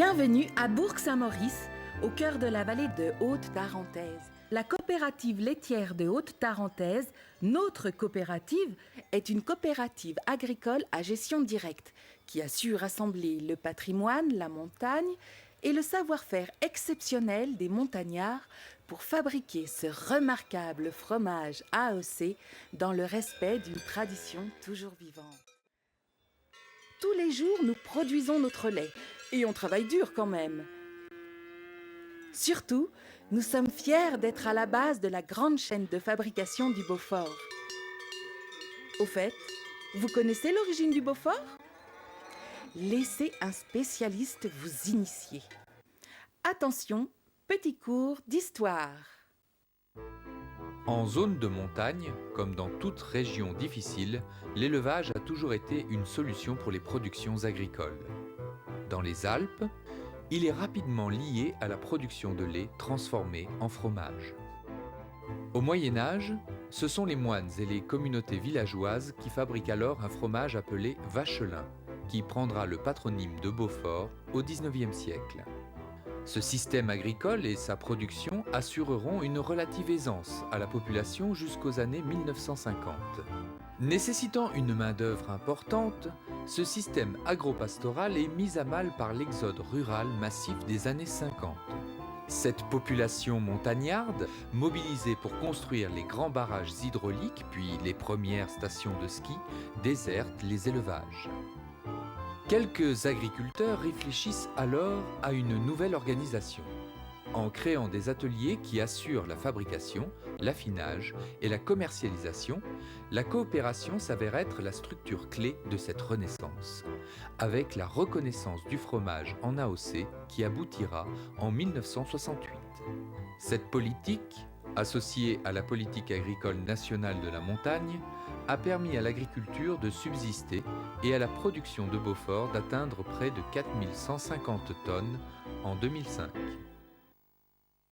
Bienvenue à Bourg-Saint-Maurice, au cœur de la vallée de Haute-Tarentaise. La coopérative laitière de Haute-Tarentaise, notre coopérative, est une coopérative agricole à gestion directe qui a su rassembler le patrimoine, la montagne et le savoir-faire exceptionnel des montagnards pour fabriquer ce remarquable fromage AOC dans le respect d'une tradition toujours vivante. Tous les jours, nous produisons notre lait et on travaille dur quand même. Surtout, nous sommes fiers d'être à la base de la grande chaîne de fabrication du Beaufort. Au fait, vous connaissez l'origine du Beaufort? Laissez un spécialiste vous initier. Attention, petit cours d'histoire. En zone de montagne, comme dans toute région difficile, l'élevage a toujours été une solution pour les productions agricoles. Dans les Alpes, il est rapidement lié à la production de lait transformé en fromage. Au Moyen-Âge, ce sont les moines et les communautés villageoises qui fabriquent alors un fromage appelé vachelin, qui prendra le patronyme de Beaufort au XIXe siècle. Ce système agricole et sa production assureront une relative aisance à la population jusqu'aux années 1950. Nécessitant une main-d'œuvre importante, ce système agropastoral est mis à mal par l'exode rural massif des années 50. Cette population montagnarde, mobilisée pour construire les grands barrages hydrauliques puis les premières stations de ski, déserte les élevages. Quelques agriculteurs réfléchissent alors à une nouvelle organisation, en créant des ateliers qui assurent la fabrication, l'affinage et la commercialisation. La coopération s'avère être la structure clé de cette renaissance, avec la reconnaissance du fromage en AOC qui aboutira en 1968. Cette politique, associée à la politique agricole nationale de la montagne, a permis à l'agriculture de subsister et à la production de Beaufort d'atteindre près de 4150 tonnes en 2005.